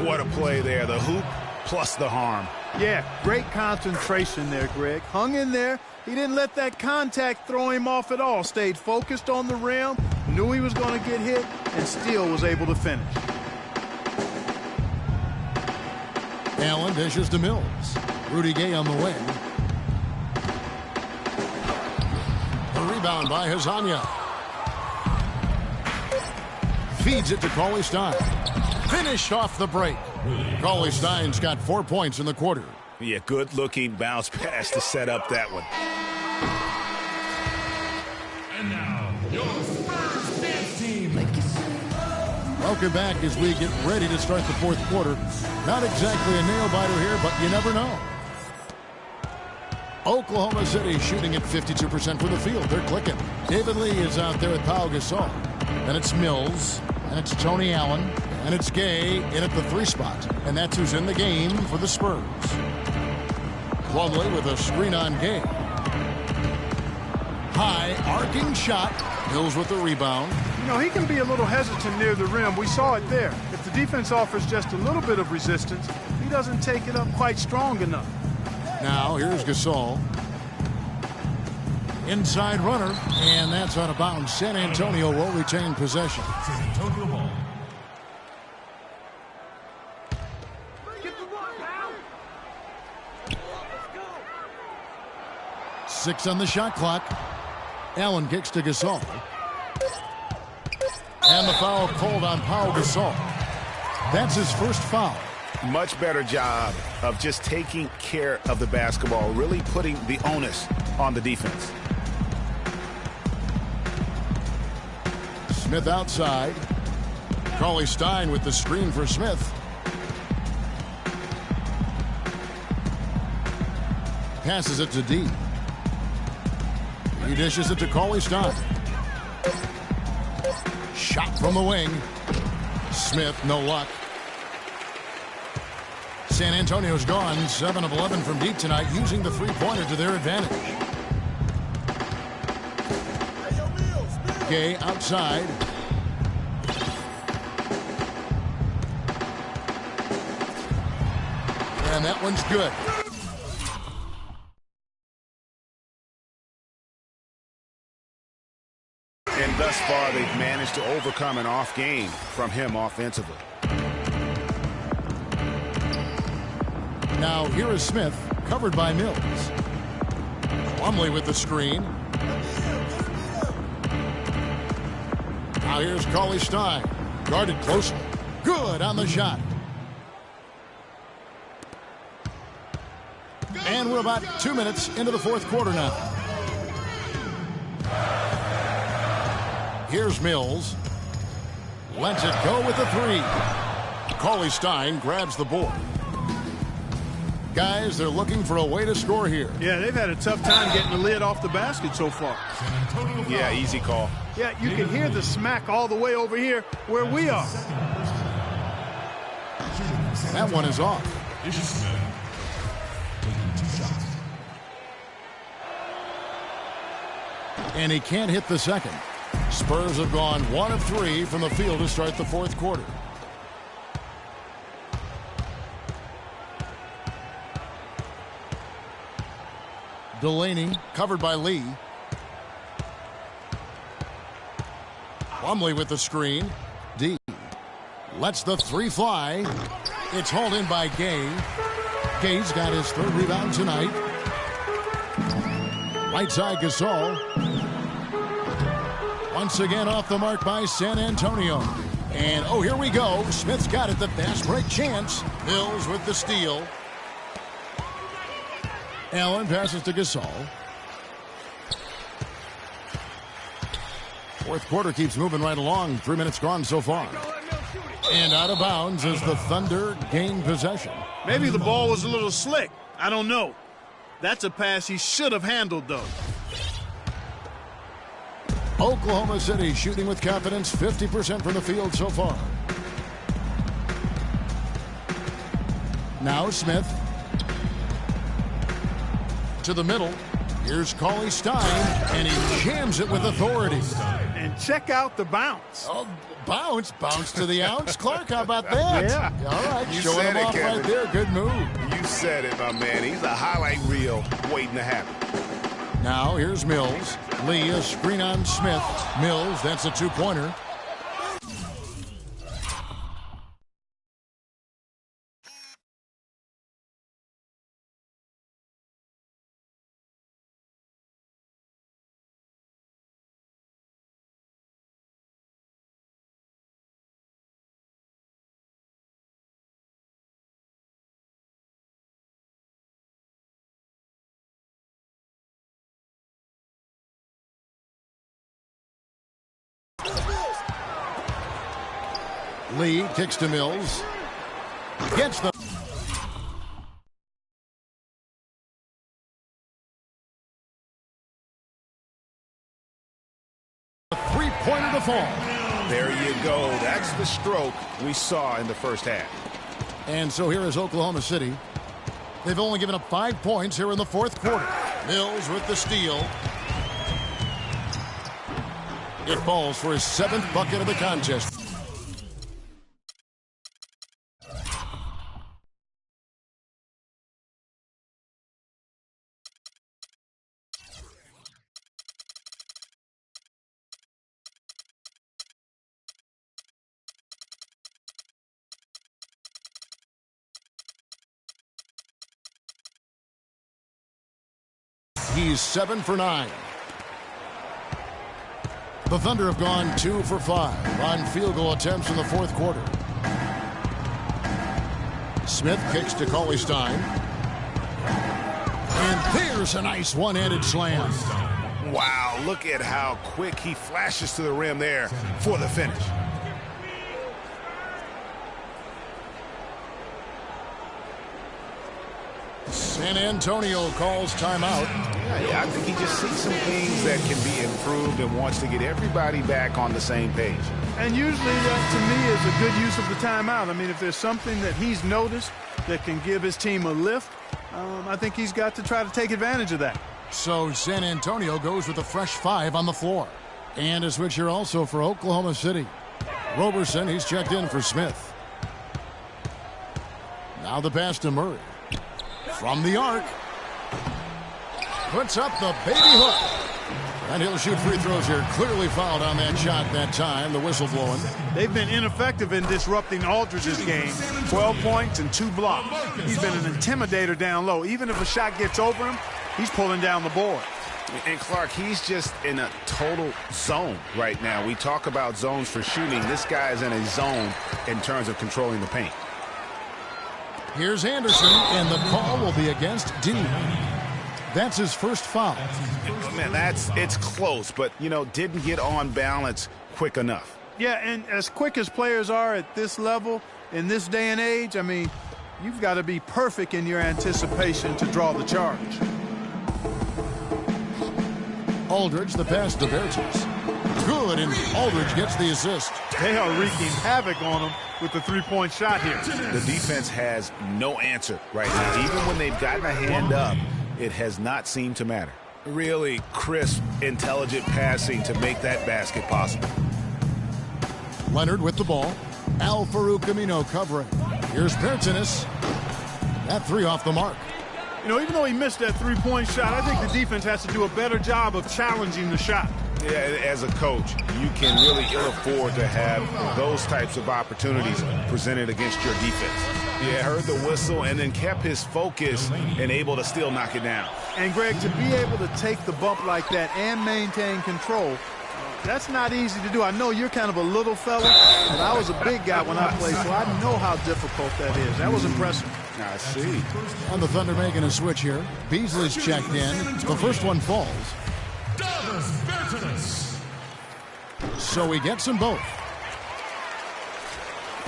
What a play there. The hoop plus the harm. Yeah, great concentration there, Greg. Hung in there. He didn't let that contact throw him off at all. Stayed focused on the rim. Knew he was going to get hit and still was able to finish. Allen dishes to Mills. Rudy Gay on the wing. The rebound by Hazanya. Feeds it to Cauley-Stein. Finished off the break. Cauley-Stein's got 4 points in the quarter. Yeah, good-looking bounce pass to set up that one. And now, your Spurs dance team. Welcome back as we get ready to start the fourth quarter. Not exactly a nail-biter here, but you never know. Oklahoma City shooting at 52% from the field. They're clicking. David Lee is out there with Pau Gasol. And it's Mills. And it's Tony Allen. And it's Gay in at the 3 spot. And that's who's in the game for the Spurs. Plumlee with a screen on Gay. High arcing shot. Mills with the rebound. You know, he can be a little hesitant near the rim. We saw it there. If the defense offers just a little bit of resistance, he doesn't take it up quite strong enough. Now, here's Gasol. Inside runner, and that's out of bounds. San Antonio will retain possession. San Antonio ball. Six on the shot clock. Allen kicks to Gasol. And the foul called on Pau Gasol. That's his first foul. Much better job of just taking care of the basketball, really putting the onus on the defense. Smith outside. Cauley-Stein with the screen for Smith. Passes it to D. He dishes it to Cauley-Stein. Shot from the wing. Smith, no luck. San Antonio's gone 7 of 11 from deep tonight, using the three-pointer to their advantage. Gay outside. And that one's good. And thus far, they've managed to overcome an off game from him offensively. Now here is Smith, covered by Mills. Plumlee with the screen. Now here's Cauley Stein, guarded closely. Good on the shot. And we're about 2 minutes into the fourth quarter now. Here's Mills. Lets it go with the three. Cauley Stein grabs the board. Guys, they're looking for a way to score here. Yeah, they've had a tough time getting the lid off the basket so far. Yeah, easy call. Yeah, you can hear the smack all the way over here where we are. That one is off. And he can't hit the second. Spurs have gone 1 of 3 from the field to start the fourth quarter. Delaney covered by Lee. Plumlee with the screen. D lets the three fly. It's hauled in by Gay. Gay's got his third rebound tonight. Right side Gasol. Once again off the mark by San Antonio. And oh, here we go. Smith's got it, the fast break chance. Mills with the steal. Allen passes to Gasol. Fourth quarter keeps moving right along. 3 minutes gone so far. And out of bounds as the Thunder gain possession. Maybe the ball was a little slick. I don't know. That's a pass he should have handled, though. Oklahoma City shooting with confidence, 50% from the field so far. Now Smith. To the middle. Here's Cauley Stein, and he jams it with authority. And check out the bounce. Oh, bounce to the ounce. Clark, how about that? Yeah. All right, You showing said him it, off Kevin. right there. Good move. You said it, my man. He's a highlight reel waiting to happen. Now here's Mills. Lee, a screen on Smith. Mills, that's a two-pointer. Lee kicks to Mills. Gets the... three-pointer to fall. There you go. That's the stroke we saw in the first half. And so here is Oklahoma City. They've only given up 5 points here in the fourth quarter. Mills with the steal. It falls for his 7th bucket of the contest. He's 7 for 9. The Thunder have gone 2 for 5 on field goal attempts in the fourth quarter. Smith kicks to Cauley Stein. And there's a nice one-handed slam. Wow, look at how quick he flashes to the rim there for the finish. San Antonio calls timeout. Yeah, I think he just sees some things that can be improved and wants to get everybody back on the same page. And usually that, to me, is a good use of the timeout. I mean, if there's something that he's noticed that can give his team a lift, I think he's got to try to take advantage of that. So San Antonio goes with a fresh 5 on the floor. And a switch here also for Oklahoma City. Roberson, he's checked in for Smith. Now the pass to Murray. From the arc. Puts up the baby hook. And he'll shoot free throws here. Clearly fouled on that shot that time. The whistle blowing. They've been ineffective in disrupting Aldridge's game. 12 points and 2 blocks. He's been an intimidator down low. Even if a shot gets over him, he's pulling down the board. And Clark, he's just in a total zone right now. We talk about zones for shooting. This guy is in a zone in terms of controlling the paint. Here's Anderson, and the call will be against Dean. That's his first foul. Man, it's close, but, didn't get on balance quick enough. Yeah, and as quick as players are at this level, in this day and age, I mean, you've got to be perfect in your anticipation to draw the charge. Aldridge, the pass to Bertens. Good, and Aldridge gets the assist. They are wreaking havoc on him with the three-point shot here. The defense has no answer right now. Even when they've gotten a hand up, it has not seemed to matter. Really crisp, intelligent passing to make that basket possible. Leonard with the ball. Al-Farouq Amino covering. Here's Bertens. That 3 off the mark. Even though he missed that three-point shot, I think the defense has to do a better job of challenging the shot. Yeah, as a coach, you can really ill afford to have those types of opportunities presented against your defense. Yeah, heard the whistle and then kept his focus and able to still knock it down. And, Greg, to be able to take the bump like that and maintain control, that's not easy to do. I know you're kind of a little fella, but I was a big guy when I played, so I know how difficult that is. That was impressive. I see. And the Thunder making a switch here. Beasley's checked in. The first one falls. So he gets them both.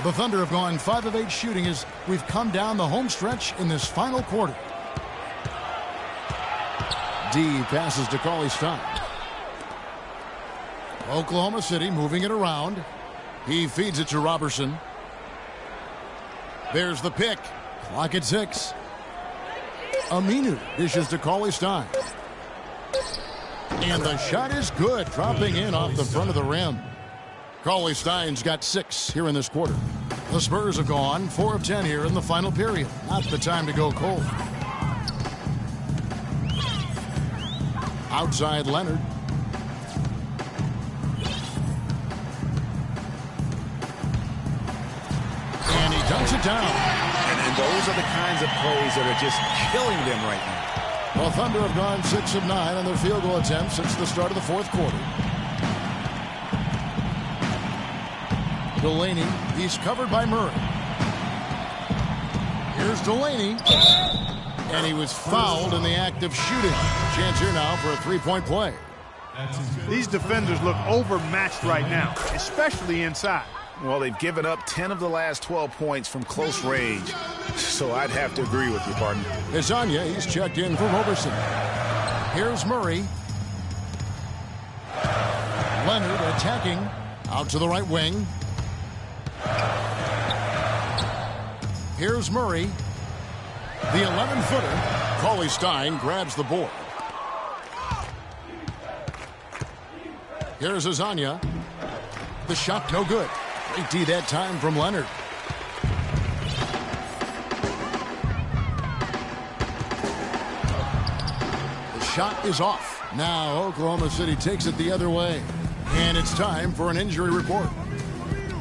The Thunder have gone 5 of 8 shooting as we've come down the home stretch in this final quarter. D passes to Cauley-Stein. Oklahoma City moving it around. He feeds it to Roberson. There's the pick. Clock at 6. Aminu dishes to Cauley-Stein. And the shot is good, dropping in off the front of the rim. Cauley-Stein's got 6 here in this quarter. The Spurs have gone 4 of 10 here in the final period. Not the time to go cold. Outside Leonard. And he dunks it down. And those are the kinds of plays that are just killing them right now. Well, Thunder have gone 6 of 9 on their field goal attempts since the start of the fourth quarter. Delaney, he's covered by Murray. Here's Delaney. And he was fouled in the act of shooting. Chance here now for a three-point play. These defenders look overmatched right now, especially inside. Well, they've given up 10 of the last 12 points from close range. So I'd have to agree with you, partner. Azania, he's checked in for Roberson. Here's Murray. Leonard attacking out to the right wing. Here's Murray. The 11-footer. Cauley-Stein grabs the board. Here's Azania. The shot no good. Great D that time from Leonard. The shot is off. Now Oklahoma City takes it the other way. And it's time for an injury report.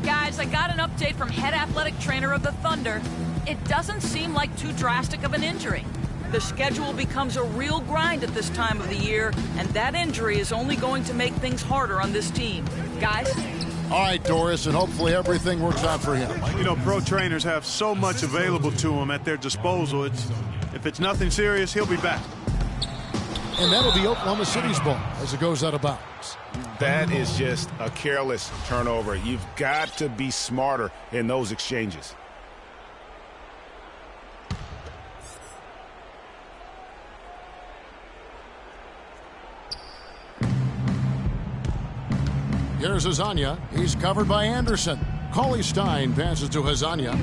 Guys, I got an update from head athletic trainer of the Thunder. It doesn't seem like too drastic of an injury. The schedule becomes a real grind at this time of the year, and that injury is only going to make things harder on this team. Guys? All right, Doris, and hopefully everything works out for him. Pro trainers have so much available to them at their disposal. If it's nothing serious, he'll be back. And that'll be Oklahoma City's ball as it goes out of bounds. That is just a careless turnover. You've got to be smarter in those exchanges. Here's Azania. He's covered by Anderson. Cauley-Stein passes to Azania.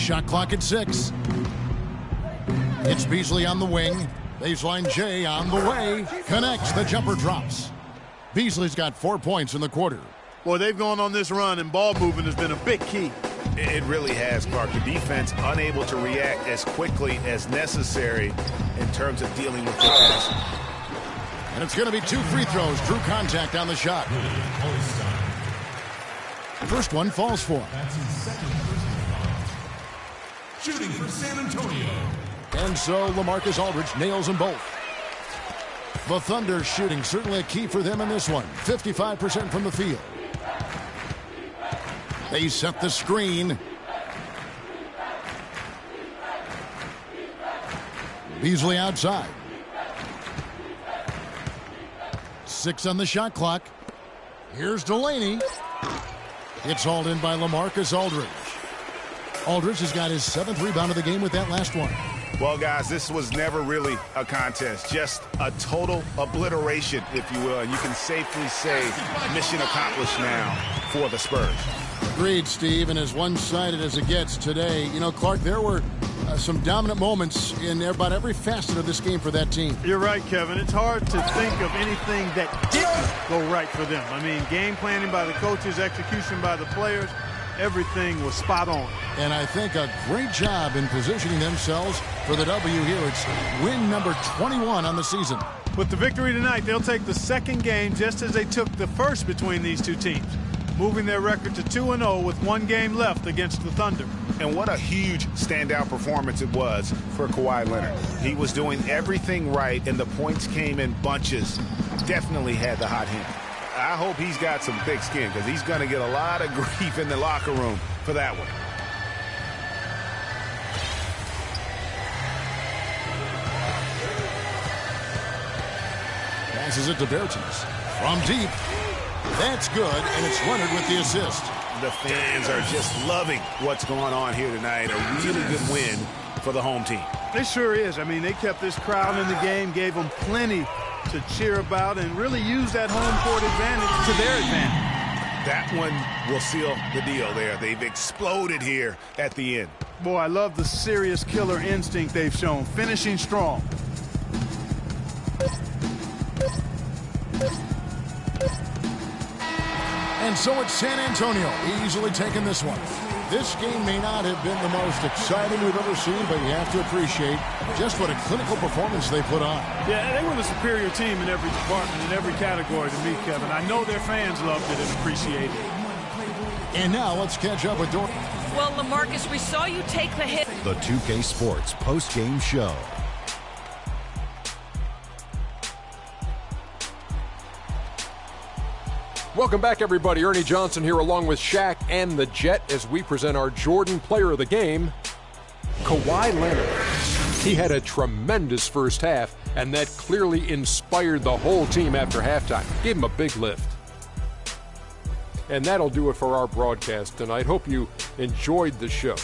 Shot clock at 6. It's Beasley on the wing. Baseline J on the way. Connects. The jumper drops. Beasley's got 4 points in the quarter. Boy, they've gone on this run, and ball movement has been a big key. It really has, Clark. The defense unable to react as quickly as necessary in terms of dealing with the pass. And it's going to be 2 free throws. Drew contact on the shot. First one falls for. Shooting for San Antonio. And so LaMarcus Aldridge nails them both. The Thunder shooting certainly a key for them in this one. 55% from the field. They set the screen. Beasley outside. 6 on the shot clock. Here's Delaney. It's hauled in by LaMarcus Aldridge. Aldridge has got his 7th rebound of the game with that last one. Well, guys, this was never really a contest. Just a total obliteration, if you will. And you can safely say mission accomplished now for the Spurs. Agreed, Steve. And as one-sided as it gets today, you know, Clark, there were some dominant moments in about every facet of this game for that team. You're right, Kevin. It's hard to think of anything that didn't go right for them. I mean, game planning by the coaches, execution by the players, everything was spot on. And I think a great job in positioning themselves for the W here. It's win number 21 on the season. With the victory tonight, they'll take the second game just as they took the first between these two teams, moving their record to 2-0 with 1 game left against the Thunder. And what a huge standout performance it was for Kawhi Leonard. He was doing everything right, and the points came in bunches. Definitely had the hot hand. I hope he's got some thick skin, because he's going to get a lot of grief in the locker room for that one. Passes it to Bertens. From deep. That's good, and it's Leonard with the assist. The fans are just loving what's going on here tonight. A really good win for the home team. It sure is. I mean, they kept this crowd in the game, gave them plenty to cheer about, and really used that home court advantage to their advantage. That one will seal the deal there. They've exploded here at the end. Boy, I love the serious killer instinct they've shown, finishing strong. And so it's San Antonio easily taking this one. This game may not have been the most exciting we've ever seen, but you have to appreciate just what a clinical performance they put on. Yeah, they were the superior team in every department, in every category to me, Kevin. I know their fans loved it and appreciated it. And now let's catch up with Dor. Well, LaMarcus, we saw you take the hit. The 2K Sports post-game show. Welcome back, everybody. Ernie Johnson here along with Shaq and the Jet as we present our Jordan Player of the Game, Kawhi Leonard. He had a tremendous first half, and that clearly inspired the whole team after halftime. Gave him a big lift. And that'll do it for our broadcast tonight. Hope you enjoyed the show.